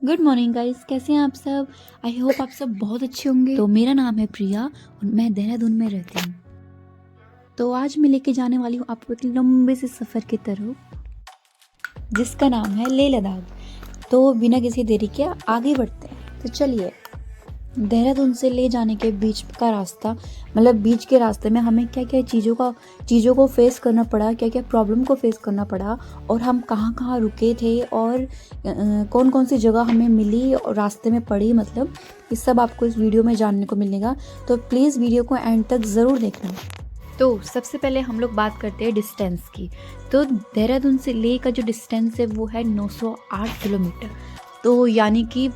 Good morning guys, कैसे हैं आप सब। आई होप आप सब बहुत अच्छे होंगे। तो मेरा नाम है प्रिया और मैं देहरादून में रहती हूँ। तो आज मैं लेके जाने वाली हूँ आपको एक लंबे से सफ़र की तरफ, जिसका नाम है लेह लद्दाख। तो बिना किसी देरी के आगे बढ़ते हैं। तो चलिए, देहरादून से ले जाने के बीच का रास्ता, मतलब बीच के रास्ते में हमें क्या क्या चीज़ों को फेस करना पड़ा, क्या क्या प्रॉब्लम को फेस करना पड़ा, और हम कहाँ कहाँ रुके थे, और कौन कौन सी जगह हमें मिली और रास्ते में पड़ी, मतलब ये सब आपको इस वीडियो में जानने को मिलेगा। तो प्लीज़ वीडियो को एंड तक ज़रूर देखना। तो सबसे पहले हम लोग बात करते हैं डिस्टेंस की। तो देहरादून से लेह का जो डिस्टेंस है वो है 908 किलोमीटर। तो यानी कि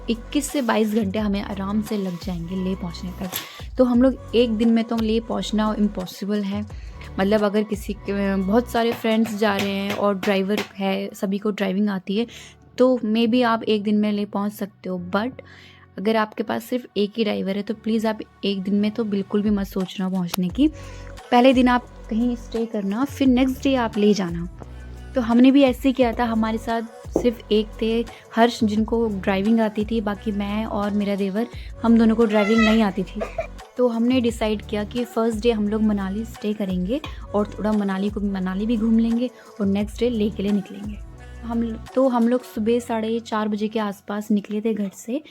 21 से 22 घंटे हमें आराम से लग जाएंगे लेह पहुंचने तक। तो हम लोग एक दिन में तो लेह पहुंचना इम्पॉसिबल है। मतलब अगर किसी के बहुत सारे फ्रेंड्स जा रहे हैं और ड्राइवर है, सभी को ड्राइविंग आती है, तो मे बी आप एक दिन में लेह पहुंच सकते हो। बट अगर आपके पास सिर्फ एक ही ड्राइवर है तो प्लीज़ आप एक दिन में तो बिल्कुल भी मत सोचना पहुंचने की। पहले दिन आप कहीं स्टे करना, फिर नेक्स्ट डे आप ले जाना। तो हमने भी ऐसे ही किया था। हमारे साथ सिर्फ एक थे, हर्ष, जिनको ड्राइविंग आती थी। बाकी मैं और मेरा देवर, हम दोनों को ड्राइविंग नहीं आती थी। तो हमने डिसाइड किया कि फ़र्स्ट डे हम लोग मनाली स्टे करेंगे और थोड़ा मनाली भी घूम लेंगे, और नेक्स्ट डे लेह के लिए निकलेंगे। हम लोग सुबह 4:30 बजे के आसपास निकले थे घर से।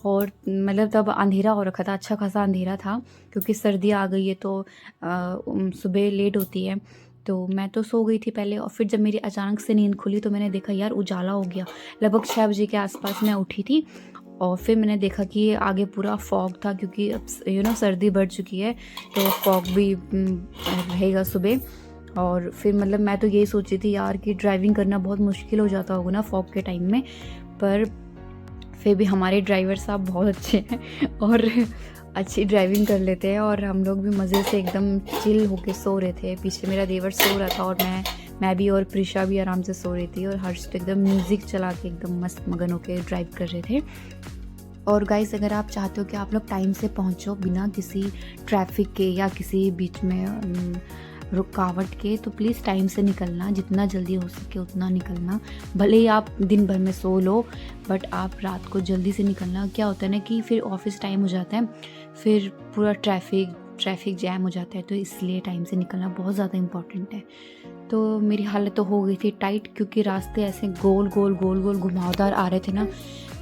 और मतलब तब अंधेरा हो रखा था, अच्छा खासा अंधेरा था, क्योंकि सर्दी आ गई है तो सुबह लेट होती है। तो मैं तो सो गई थी पहले, और फिर जब मेरी अचानक से नींद खुली तो मैंने देखा यार उजाला हो गया। लगभग 6 बजे के आसपास मैं उठी थी, और फिर मैंने देखा कि आगे पूरा फॉग था, क्योंकि अब सर्दी बढ़ चुकी है, तो फॉग भी रहेगा सुबह। और फिर मतलब मैं तो यही सोची थी यार कि ड्राइविंग करना बहुत मुश्किल हो जाता होगा ना फॉग के टाइम में। पर फिर भी हमारे ड्राइवर साहब बहुत अच्छे हैं और अच्छी ड्राइविंग कर लेते हैं, और हम लोग भी मज़े से एकदम चिल होके सो रहे थे। पीछे मेरा देवर सो रहा था, और मैं भी, और प्रिशा भी आराम से सो रही थी, और हर्ष तो एकदम म्यूज़िक चला के एकदम मस्त मगन होके ड्राइव कर रहे थे। और गाइस, अगर आप चाहते हो कि आप लोग टाइम से पहुंचो बिना किसी ट्रैफिक के या किसी बीच में रुकावट के, तो प्लीज़ टाइम से निकलना, जितना जल्दी हो सके उतना निकलना। भले ही आप दिन भर में सो लो, बट आप रात को जल्दी से निकलना। क्या होता है ना कि फिर ऑफिस टाइम हो जाता है, फिर पूरा ट्रैफिक जैम हो जाता है, तो इसलिए टाइम से निकलना बहुत ज़्यादा इम्पॉर्टेंट है। तो मेरी हालत तो हो गई थी टाइट, क्योंकि रास्ते ऐसे गोल गोल घुमावदार आ रहे थे ना,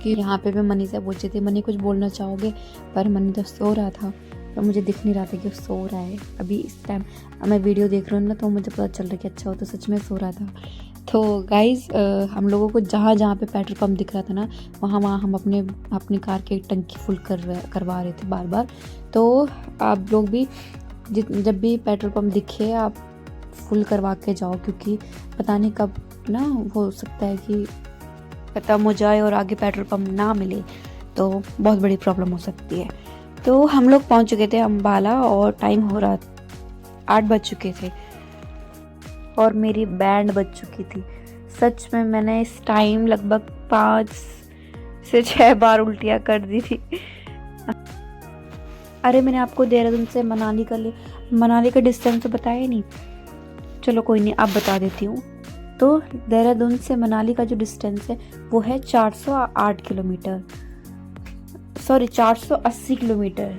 कि यहाँ पे मैं मनी से पूछी थी, मनी कुछ बोलना चाहोगे, पर मनी तो सो रहा था, तो मुझे दिख नहीं रहा था कि वो सो रहा है। अभी इस टाइम मैं वीडियो देख रही हूँ ना, तो मुझे पता चल रहा है कि अच्छा वो तो सच में सो रहा था। तो गाइज़, हम लोगों को जहाँ जहाँ पे पेट्रोल पंप दिख रहा था ना, वहाँ हम अपनी कार की टंकी फुल करवा रहे थे बार बार। तो आप लोग भी जब भी पेट्रोल पंप दिखे आप फुल करवा के जाओ, क्योंकि पता नहीं कब ना हो सकता है कि ख़त्म हो जाए और आगे पेट्रोल पंप ना मिले, तो बहुत बड़ी प्रॉब्लम हो सकती है। तो हम लोग पहुंच चुके थे अम्बाला, और टाइम हो रहा 8 बज चुके थे, और मेरी बैंड बज चुकी थी। सच में मैंने इस टाइम लगभग 5 से 6 बार उल्टियाँ कर दी थी। अरे, मैंने आपको देहरादून से मनाली का डिस्टेंस तो बताया ही नहीं। चलो कोई नहीं, आप बता देती हूँ। तो देहरादून से मनाली का जो डिस्टेंस है वो है 408 किलोमीटर, सॉरी 480 किलोमीटर,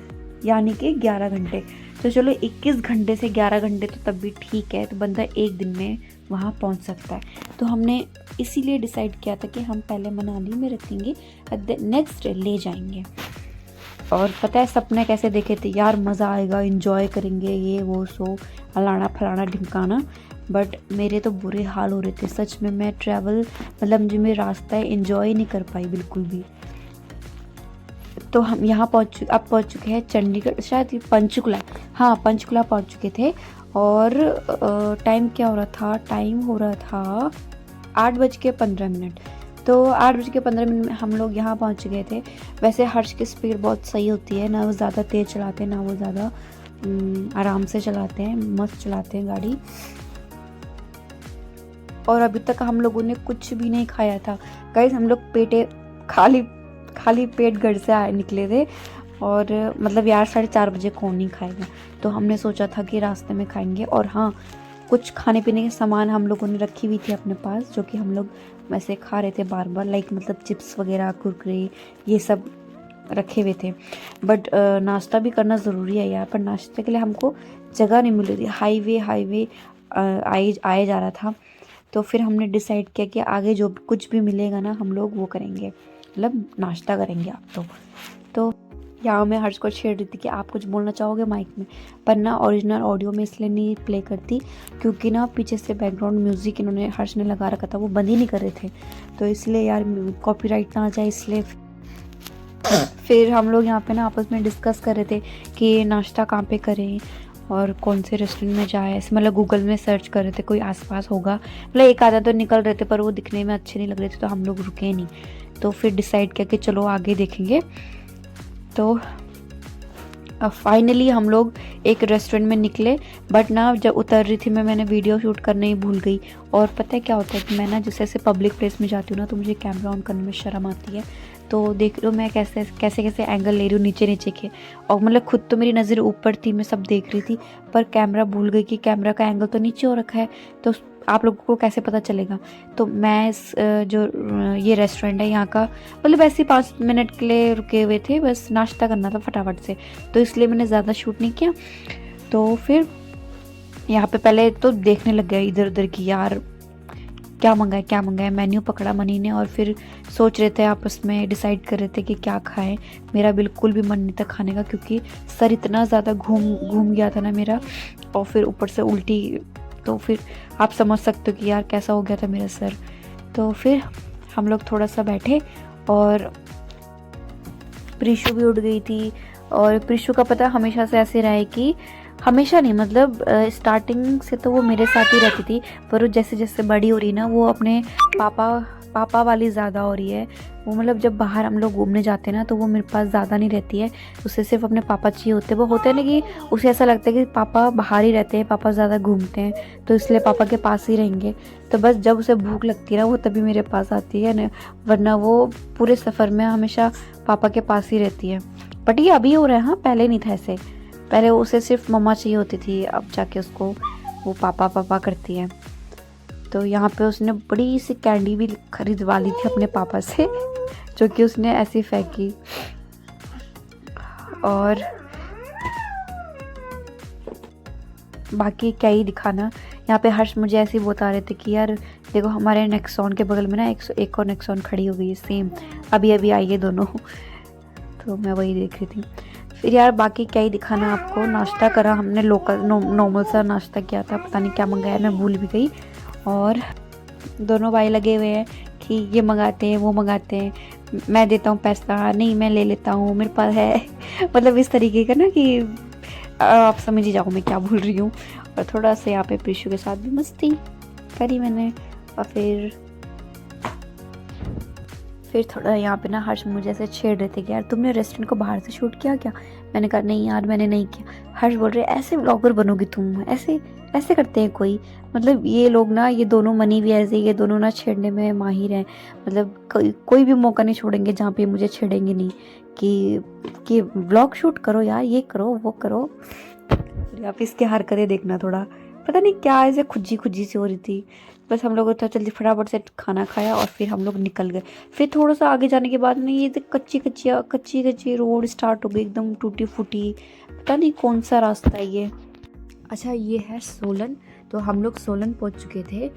यानी कि 11 घंटे। तो चलो 21 घंटे से 11 घंटे तो तब भी ठीक है, तो बंदा एक दिन में वहाँ पहुँच सकता है। तो हमने इसीलिए डिसाइड किया था कि हम पहले मनाली में रखेंगे, नेक्स्ट डे ले जाएंगे। और पता है सपने कैसे देखे थे यार, मज़ा आएगा, एंजॉय करेंगे, ये वो सो फलाना फलाना ढिमकाना। बट मेरे तो बुरे हाल हो रहे थे सच में। मैं ट्रैवल मतलब जो मेरा रास्ता है एंजॉय नहीं कर पाई बिल्कुल भी। तो हम यहाँ पहुँच चुके हैं चंडीगढ़, शायद पंचकुला, हाँ पंचकुला पहुँच चुके थे। और टाइम क्या हो रहा था, टाइम हो रहा था 8:15। तो 8:15 में हम लोग यहाँ पहुँच गए थे। वैसे हर्ष की स्पीड बहुत सही होती है, ना वो ज़्यादा तेज़ चलाते हैं ना वो ज़्यादा आराम से चलाते हैं, मस्त चलाते हैं गाड़ी। और अभी तक हम लोगों ने कुछ भी नहीं खाया था गाइस। हम लोग खाली पेट घर से निकले थे, और मतलब यार 4:30 बजे कौन नहीं खाएगा। तो हमने सोचा था कि रास्ते में खाएंगे। और हाँ, कुछ खाने पीने के सामान हम लोगों ने रखी हुई थी अपने पास, जो कि हम लोग वैसे खा रहे थे बार बार, लाइक मतलब चिप्स वगैरह, कुरकुरे, ये सब रखे हुए थे। बट नाश्ता भी करना ज़रूरी है यार, पर नाश्ते के लिए हमको जगह नहीं मिल रही थी। हाईवे आए जा रहा था। तो फिर हमने डिसाइड किया कि आगे जो कुछ भी मिलेगा ना, हम लोग वो करेंगे, मतलब नाश्ता करेंगे आप। तो यहाँ मैं हर्ष को छेड़ रही थी कि आप कुछ बोलना चाहोगे माइक में, पर ना ओरिजिनल ऑडियो में इसलिए नहीं प्ले करती क्योंकि ना पीछे से बैकग्राउंड म्यूज़िक इन्होंने हर्ष ने लगा रखा था, वो बंद ही नहीं कर रहे थे, तो इसलिए यार कॉपीराइट ना आ जाए इसलिए। फिर हम लोग यहाँ पे ना आपस में डिस्कस कर रहे थे कि नाश्ता कहाँ पे करें और कौन से रेस्टोरेंट में जाए, ऐसे मतलब गूगल में सर्च कर रहे थे कोई आसपास होगा, मतलब एक आधा तो निकल रहे थे पर वो दिखने में अच्छे नहीं लग रहे थे, तो हम लोग रुके नहीं। तो फिर डिसाइड किया कि चलो आगे देखेंगे। तो फाइनली हम लोग एक रेस्टोरेंट में निकले, बट ना जब उतर रही थी मैंने वीडियो शूट करना ही भूल गई। और पता है क्या होता है कि मैं ना जैसे ऐसे पब्लिक प्लेस में जाती हूँ ना, तो मुझे कैमरा ऑन करने में शर्म आती है। तो देख लो मैं कैसे कैसे एंगल ले रही हूँ नीचे नीचे के, और मतलब खुद तो मेरी नज़र ऊपर थी, मैं सब देख रही थी, पर कैमरा भूल गई कि कैमरा का एंगल तो नीचे हो रखा है, तो आप लोगों को कैसे पता चलेगा। तो मैं जो ये रेस्टोरेंट है यहाँ का, मतलब ऐसे 5 मिनट के लिए रुके हुए थे, बस नाश्ता करना था फटाफट से, तो इसलिए मैंने ज़्यादा शूट नहीं किया। तो फिर यहाँ पे पहले तो देखने लग गया इधर उधर की, यार क्या मंगाए, मेन्यू पकड़ा मनी ने, और फिर सोच रहे थे आपस में, डिसाइड कर रहे थे कि क्या खाएं। मेरा बिल्कुल भी मन नहीं था खाने का क्योंकि सर इतना ज़्यादा घूम गया था ना मेरा, और फिर ऊपर से उल्टी, तो फिर आप समझ सकते हो कि यार कैसा हो गया था मेरा सर। तो फिर हम लोग थोड़ा सा बैठे, और प्रीशु भी उठ गई थी। और प्रीशु का पता हमेशा से ऐसे रहा है कि हमेशा नहीं, मतलब स्टार्टिंग से तो वो मेरे साथ ही रहती थी, पर वो जैसे जैसे बड़ी हो रही ना, वो अपने पापा वाली ज़्यादा हो रही है। वो मतलब जब बाहर हम लोग घूमने जाते हैं ना, तो वो मेरे पास ज़्यादा नहीं रहती है, उसे सिर्फ अपने पापा चाहिए होते हैं। वो होते हैं ना कि उसे ऐसा लगता है कि पापा बाहर ही रहते हैं, पापा ज़्यादा घूमते हैं, तो इसलिए पापा के पास ही रहेंगे। तो बस जब उसे भूख लगती है ना, वो तभी मेरे पास आती है ना, वरना वो पूरे सफ़र में हमेशा पापा के पास ही रहती है। बट ये अभी हो रहा है, हाँ पहले नहीं था ऐसे, पहले उसे सिर्फ मम्मा चाहिए होती थी, अब जाके उसको वो पापा करती है। तो यहाँ पे उसने बड़ी सी कैंडी भी खरीदवा ली थी अपने पापा से, जो कि उसने ऐसी फेंकी। और बाकी क्या ही दिखाना, यहाँ पे हर्ष मुझे ऐसे ही बता रहे थे कि यार देखो हमारे नेक्सॉन के बगल में ना एक और नेक्सॉन खड़ी हो गई है सेम, अभी आई है दोनों। तो मैं वही देख रही थी। फिर यार बाकी क्या ही दिखाना आपको, नाश्ता करा हमने, लोकल नॉर्मल सा नाश्ता किया था, पता नहीं क्या मंगाया मैं भूल भी गई। और दोनों भाई लगे हुए हैं कि ये मंगाते हैं वो मंगाते हैं, मैं देता हूँ पैसा, नहीं मैं ले लेता हूँ मेरे पास है मतलब इस तरीके का ना कि आप समझ ही जाओ मैं क्या बोल रही हूँ। और थोड़ा सा यहाँ पे प्रीशु के साथ भी मस्ती करी मैंने। और फिर थोड़ा यहाँ पे ना हर्ष मुझे ऐसे छेड़ रहे थे कि यार तुमने रेस्टोरेंट को बाहर से शूट किया क्या। मैंने कहा नहीं यार मैंने नहीं किया। हर्ष बोल रहे ऐसे व्लॉगर बनोगी तुम, ऐसे करते हैं कोई, मतलब ये लोग ना, ये दोनों मनी भी ऐसे, ये दोनों ना छेड़ने में माहिर हैं, मतलब कोई भी मौका नहीं छोड़ेंगे जहाँ पे मुझे छेड़ेंगे नहीं कि व्लॉग शूट करो यार, ये करो वो करो। आप इसकी हरकतें देखना, थोड़ा पता नहीं क्या ऐसे खुजी सी हो रही थी। बस हम लोग तो जल्दी फटाफट से खाना खाया और फिर हम लोग निकल गए। फिर थोड़ा सा आगे जाने के बाद ना ये कच्ची रोड स्टार्ट हो गई, एकदम टूटी फूटी, पता नहीं कौन सा रास्ता है ये। अच्छा ये है सोलन, तो हम लोग सोलन पहुंच चुके थे।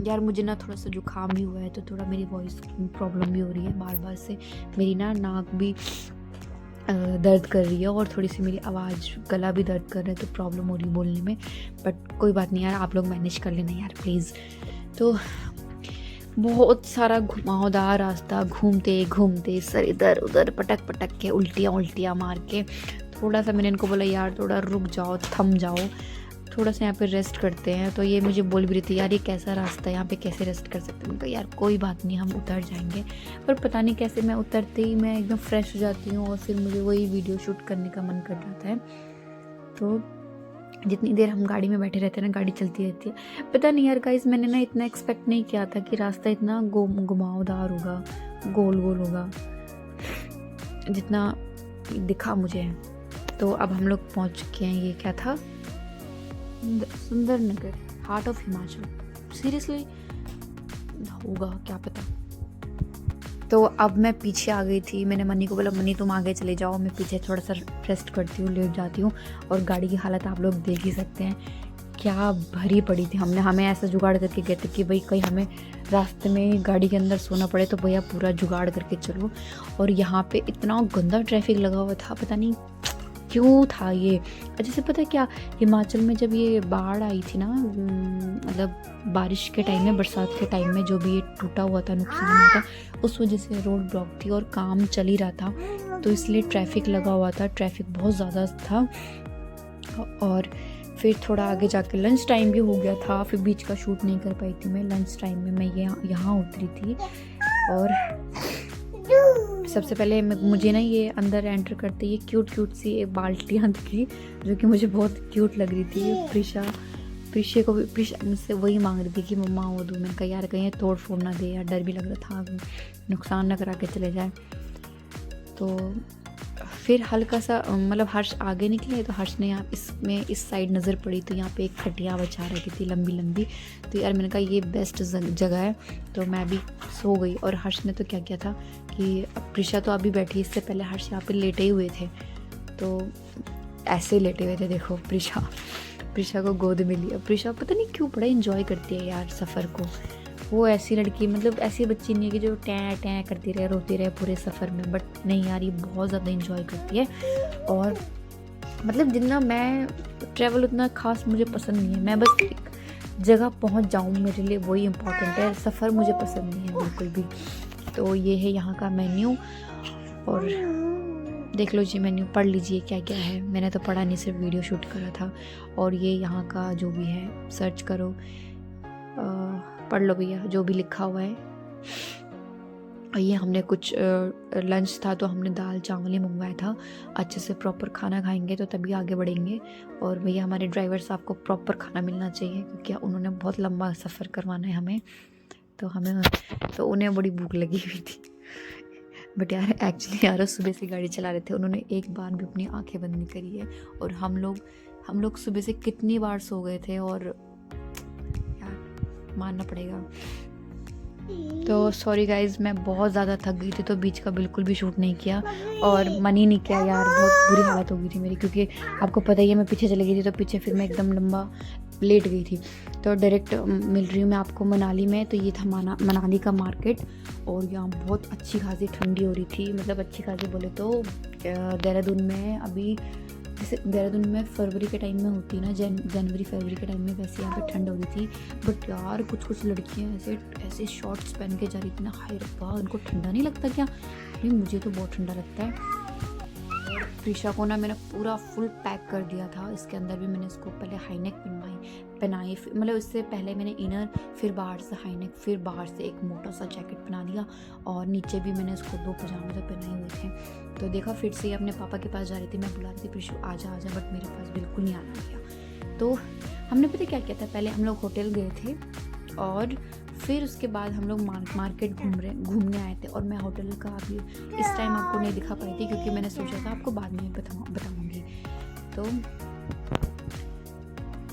यार मुझे ना थोड़ा सा जुकाम भी हुआ है, तो थोड़ा मेरी वॉइस प्रॉब्लम भी हो रही है बार से, मेरी ना नाक भी दर्द कर रही है और थोड़ी सी मेरी आवाज़ गला भी दर्द कर रहा है, तो प्रॉब्लम हो रही है बोलने में। बट कोई बात नहीं यार, आप लोग मैनेज कर लेना यार प्लीज़। तो बहुत सारा घुमावदार रास्ता, घूमते सर इधर उधर पटक के उल्टियाँ मार के। थोड़ा सा मैंने इनको बोला यार थोड़ा रुक जाओ, थम जाओ, थोड़ा सा यहाँ पे रेस्ट करते हैं। तो ये मुझे बोल भी रही थी यार ये कैसा रास्ता है, यहाँ पे कैसे रेस्ट कर सकते हैं। मैंने कहा यार कोई बात नहीं, हम उतर जाएंगे। पर पता नहीं कैसे मैं उतरते ही मैं एकदम फ्रेश हो जाती हूँ और फिर मुझे वही वीडियो शूट करने का मन कर जाता है। तो जितनी देर हम गाड़ी में बैठे रहते हैं ना, गाड़ी चलती रहती है। पता नहीं यार गाइस, मैंने ना इतना एक्सपेक्ट नहीं किया था कि रास्ता इतना घुमावदार होगा, गोल होगा जितना दिखा मुझे। तो अब हम लोग पहुँच चुके हैं, ये क्या था, Sundarnagar, heart of Himachal. Seriously होगा, क्या पता। तो अब मैं पीछे आ गई थी, मैंने मनी को बोला मनी तुम आगे चले जाओ, मैं पीछे थोड़ा सा रेस्ट करती हूँ, लेट जाती हूँ। और गाड़ी की हालत आप लोग देख ही सकते हैं, क्या भरी पड़ी थी। हमें ऐसा जुगाड़ करके गए थे कि भाई कहीं हमें रास्ते में गाड़ी के अंदर सोना पड़े तो भैया पूरा जुगाड़ करके चलो। और यहाँ पे इतना गंदा ट्रैफिक लगा हुआ था, पता नहीं क्यों था ये। जैसे पता है क्या, हिमाचल में जब ये बाढ़ आई थी ना, मतलब बारिश के टाइम में, बरसात के टाइम में जो भी ये टूटा हुआ था, नुकसान हुआ था, उस वजह से रोड ब्लॉक थी और काम चल ही रहा था, तो इसलिए ट्रैफिक लगा हुआ था, ट्रैफिक बहुत ज़्यादा था। और फिर थोड़ा आगे जाके लंच टाइम भी हो गया था, फिर बीच का शूट नहीं कर पाई थी मैं। लंच टाइम में मैं यहाँ उतरी थी। और सबसे पहले मुझे ना ये अंदर एंटर करते ये क्यूट सी एक बाल्टियाँ दिखी, जो कि मुझे बहुत क्यूट लग रही थी। प्रीशा को भी, प्रीशा मुझसे वही मांग रही थी कि मम्मा वो दो। मैंने कहा यार कहीं तोड़ फोड़ ना दे यार, डर भी लग रहा था नुकसान ना करा के चले जाए। तो फिर हल्का सा मतलब हर्ष आगे निकले, तो हर्ष ने यहाँ इसमें इस साइड नज़र पड़ी, तो यहाँ पे एक खटिया बचा रखी थी लंबी। तो यार मैंने कहा ये बेस्ट जगह है, तो मैं भी सो गई। और हर्ष ने तो क्या किया था कि प्रीशा तो अभी बैठी, इससे पहले हर्ष यहाँ पे लेटे ही हुए थे, तो ऐसे लेटे हुए थे। देखो प्रीशा को गोद मिली। अब प्रीशा पता नहीं क्यों बड़ा इंजॉय करती है यार सफ़र को। वो ऐसी लड़की, मतलब ऐसी बच्ची नहीं है कि जो टैं करती रहे, रोती रहे पूरे सफ़र में, बट नहीं यार ये बहुत ज़्यादा इंजॉय करती है। और मतलब जितना मैं ट्रैवल उतना ख़ास मुझे पसंद नहीं है, मैं बस एक जगह पहुंच जाऊं मेरे लिए वही इम्पोर्टेंट है, सफ़र मुझे पसंद नहीं है बिल्कुल भी। तो ये है यहाँ का मेन्यू, और देख लो जी मेन्यू, पढ़ लीजिए क्या क्या है। मैंने तो पढ़ा नहीं, सिर्फ वीडियो शूट करा था। और ये यहाँ का जो भी है सर्च करो, पढ़ लो भैया जो भी लिखा हुआ है। और ये हमने कुछ लंच था तो हमने दाल चावल ही मंगवाया था। अच्छे से प्रॉपर खाना खाएंगे तो तभी आगे बढ़ेंगे। और भैया हमारे ड्राइवर साहब को प्रॉपर खाना मिलना चाहिए, क्योंकि उन्होंने बहुत लंबा सफ़र करवाना है हमें, तो उन्हें बड़ी भूख लगी हुई थी। बट यार एक्चुअली यार सुबह से गाड़ी चला रहे थे, उन्होंने एक बार भी अपनी आंखें बंद नहीं करी है। और हम लोग सुबह से कितनी बार सो गए थे, और यार मानना पड़ेगा। तो सॉरी गाइज, मैं बहुत ज़्यादा थक गई थी, तो बीच का बिल्कुल भी शूट नहीं किया और मन ही नहीं किया यार। बहुत बुरी हालत हो गई थी मेरी, क्योंकि आपको पता ही है मैं पीछे चली गई थी, तो पीछे फिर मैं एकदम लंबा लेट गई थी। तो डायरेक्ट मिल रही हूँ मैं आपको मनाली में। तो ये था मनाली का मार्केट, और यहाँ बहुत अच्छी खासी ठंडी हो रही थी। मतलब अच्छी खासी बोले तो देहरादून में अभी, जैसे देहरादून में फरवरी के टाइम में होती है ना, जनवरी फरवरी के टाइम में, वैसे यहाँ पे ठंड हो रही थी। बट यार कुछ लड़कियाँ ऐसे शॉर्ट्स पहन के जा रही थी ना, हाय रब्बा, उनको ठंडा नहीं लगता क्या? नहीं मुझे तो बहुत ठंडा लगता है। प्रीशा को ना मैंने पूरा फुल पैक कर दिया था। इसके अंदर भी मैंने इसको पहले हाईनेक पहनाई, मतलब इससे पहले मैंने इनर, फिर बाहर से हाईनेक, फिर बाहर से एक मोटा सा जैकेट पहना दिया, और नीचे भी मैंने इसको 2 पजामे तो पहनाए हुए थे। तो देखा फिर से अपने पापा के पास जा रही थी, मैं बुला रही थी प्रीशु आजा, बट मेरे पास बिल्कुल नहीं आना गया। तो हमने पता क्या किया था, पहले हम लोग होटल गए थे, और फिर उसके बाद हम लोग मार्केट घूमने आए थे। और मैं होटल का अभी इस टाइम आपको नहीं दिखा पाई थी, क्योंकि मैंने सोचा था आपको बाद में बताऊंगी।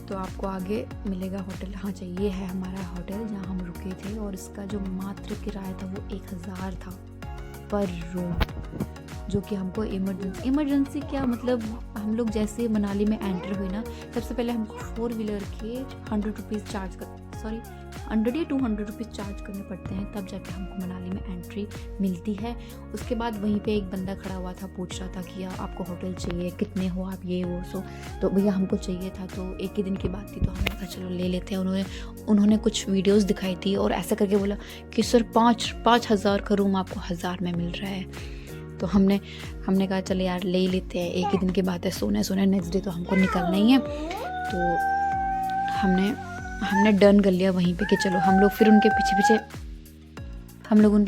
तो आपको आगे मिलेगा होटल। हाँ चाहिए है हमारा होटल जहाँ हम रुके थे, और इसका जो मात्र किराया था वो 1000 था पर रूम, जो कि हमको इमरजेंसी क्या, मतलब हम लोग जैसे मनाली में एंटर हुए ना, सबसे पहले हमको 4 व्हीलर के 100 रुपीज़ चार्ज 100 या 200 रुपीज़ चार्ज करने पड़ते हैं, तब जाके हमको मनाली में एंट्री मिलती है। उसके बाद वहीं पे एक बंदा खड़ा हुआ था, पूछ रहा था कि आपको होटल चाहिए, कितने हो आप, ये वो सो। तो भैया हमको चाहिए था, तो एक ही दिन की बात थी, तो हमने कहा चलो ले लेते हैं। उन्होंने कुछ वीडियोज़ दिखाई थी, और ऐसा करके बोला कि सर 5,000 का रूम आपको 1000 में मिल रहा है। तो हमने कहा चले यार ले ही लेते हैं, एक ही दिन की बात है, सोने नेक्स्ट डे तो हमको निकलना ही है। तो हमने डन कर लिया वहीं पे कि चलो। हम लोग फिर उनके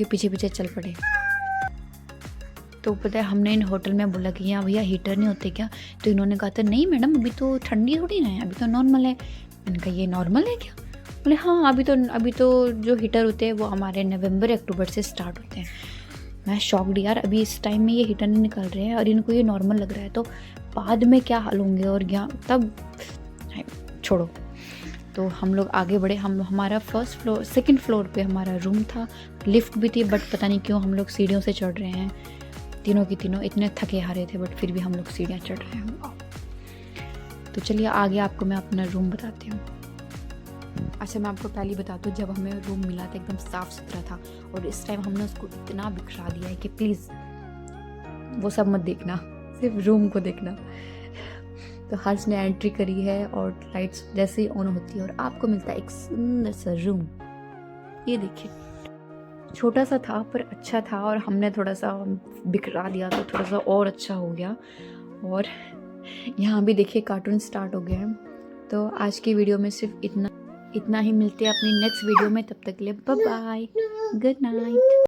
पीछे चल पड़े। तो पता है हमने इन होटल में बोला कि यहाँ भैया हीटर नहीं होते क्या? तो इन्होंने कहा था नहीं मैडम, अभी तो ठंडी थोड़ी ना है, अभी तो नॉर्मल है। मैंने कहा ये नॉर्मल है क्या? बोले हाँ, अभी तो जो हीटर होते हैं वो हमारे नवंबर अक्टूबर से स्टार्ट होते हैं। मैं शॉक्ड यार, अभी इस टाइम में ये हीटर नहीं निकल रहे हैं और इनको ये नॉर्मल लग रहा है, तो बाद में क्या हाल होंगे। और यहाँ तब छोड़ो। तो हम लोग आगे बढ़े। हमारा सेकंड फ्लोर पे हमारा रूम था, लिफ्ट भी थी, बट पता नहीं क्यों हम लोग सीढ़ियों से चढ़ रहे हैं। तीनों की तीनों इतने थके हारे थे, बट फिर भी हम लोग सीढ़ियाँ चढ़ रहे हैं। तो चलिए आगे आपको मैं अपना रूम बताती हूँ। अच्छा, मैं आपको पहले बताती हूँ, जब हमें रूम मिला था एकदम साफ़ सुथरा था, और इस टाइम हमने उसको इतना बिखरा दिया है कि प्लीज़ वो सब मत देखना, सिर्फ रूम को देखना। तो हर्ष ने एंट्री करी है और लाइट्स जैसे ही ऑन होती है और आपको मिलता है एक सुंदर सा रूम। ये देखिए, छोटा सा था पर अच्छा था, और हमने थोड़ा सा बिखरा दिया तो थोड़ा सा और अच्छा हो गया। और यहाँ भी देखिए कार्टून स्टार्ट हो गए हैं। तो आज की वीडियो में सिर्फ इतना ही। मिलते हैं अपनी नेक्स्ट वीडियो में, तब तक के लिए बाय बाय, गुड नाइट।